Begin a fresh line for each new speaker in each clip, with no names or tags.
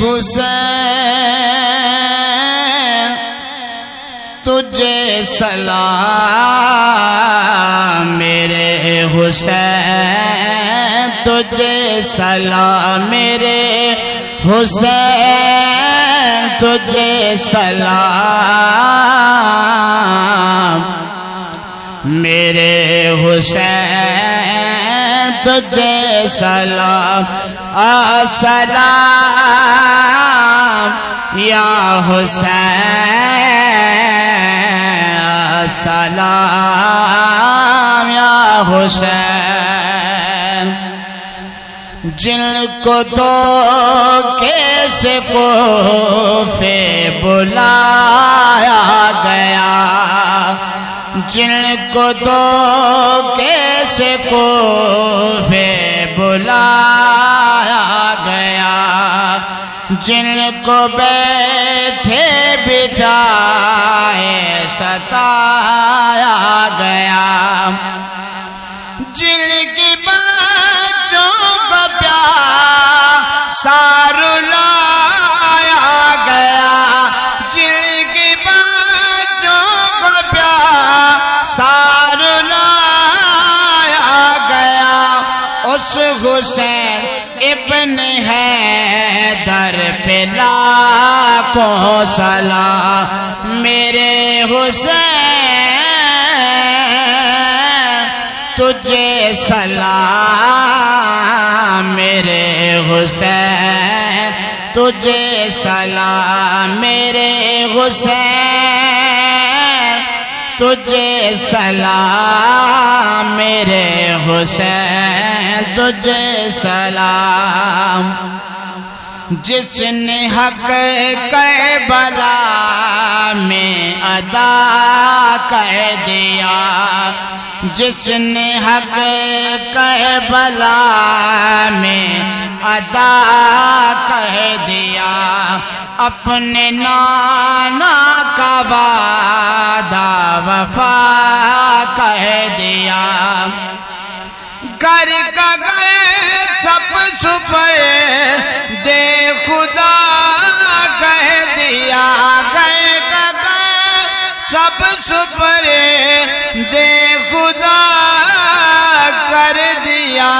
حسین تجھے سلام، میرے حسین تجھے سلام، میرے حسین تجھے سلام، میرے حسین تجھے سلام، السلام یا حسین، السلام یا حسین۔ جن کو تو کیسے کوفے بلایا گیا، جن کو تو کیسے کوفے بلایا گیا، جن کو بیٹھے بٹھائے ستایا گیا، جن کی بچوں کو پیاسا رلایا گیا، جن کی بچوں کو پیاسا رلایا گیا، اس حسین ابن حیدر پہ لاکھوں سلام، میرے حسین تجھے سلام، میرے حسین تجھے سلام، میرے حسین تجھے سلام، میرے حسین تجھے سلام۔ جس نے حق کربلا میں ادا کر دیا، جس نے حق کربلا میں ادا کر دیا، اپنے نانا کا وعدہ وفا کر دیا، گھر کا گھر سب سپر دے خدا کہہ دیا، گھر کا گھر سب سپر دے خدا کر دیا،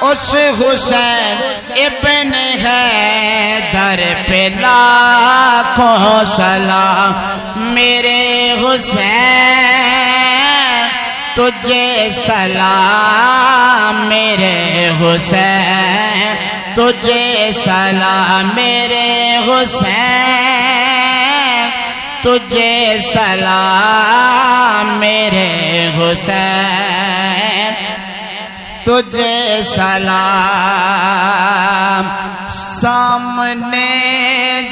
اس حسین ابن حیدر پہ لاکھوں سلام، میرے حسین تجھے سلام، میرے حسین تجھے سلام، میرے حسین تجھے سلام، میرے حسین تجھے سلام۔ سامنے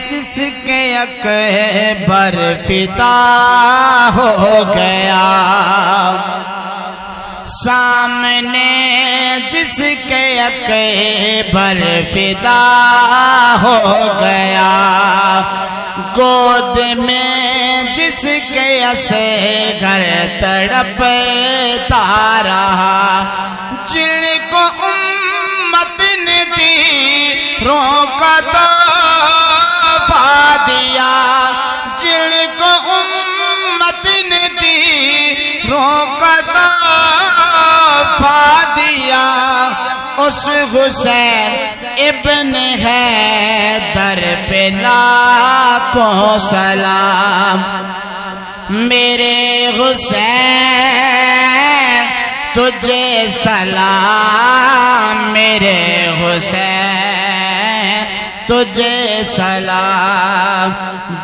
جس کے اکبر فدا ہو گیا، سامنے جس کے اکبر فدا ہو گیا، گود میں جس کے اصغر تڑپتا رہا، جن کو امت نے تیروں کا تحفہ دیا، جن کو امت نے تیروں کا تحفہ دیا، اس حسین ابن حیدر پہ لاکھوں سلام، میرے حسین تجھے سلام، میرے حسین تجھے سلام۔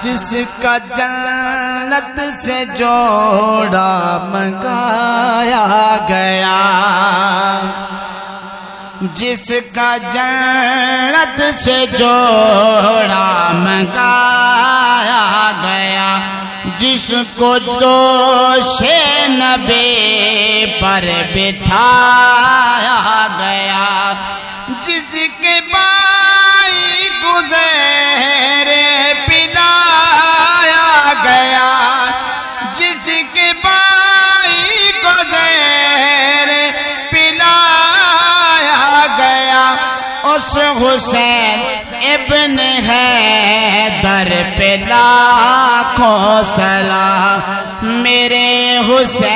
جس کا جنت سے جوڑا منگایا گیا، جس کا جنت سے جوڑا منگایا گیا، جس کو جوش نبی پر بٹھایا گیا، جس کے بائی گزیر پلایا گیا، جس کے بائی گزیر پلایا گیا، اس حسین ابن حیدر پہ لاکھوں سلام میرے حسین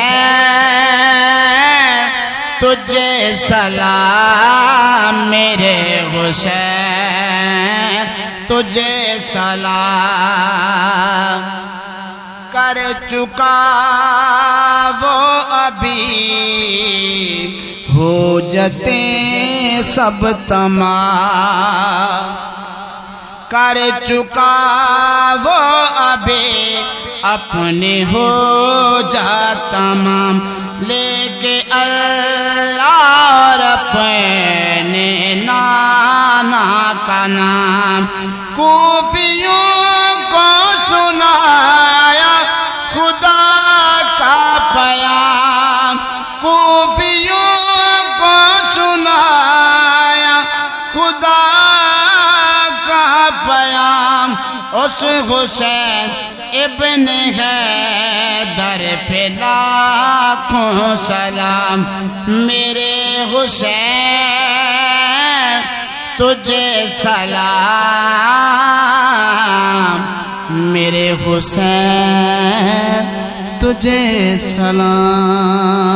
تجھے سلام میرے حسین تجھے سلام کر چکا وہ ابھی حجتیں سب تمام کر چکا وہ ابھی اپنی حجت تمام لے کے اللہ اور اپنے نانا کا نام کوفیوں کو سنایا خدا کا پیام کوفیوں کو سنایا خدا کا پیام اس حسین ابن حیدر پہ لاکھوں سلام میرے حسین تجھے سلام میرے حسین تجھے سلام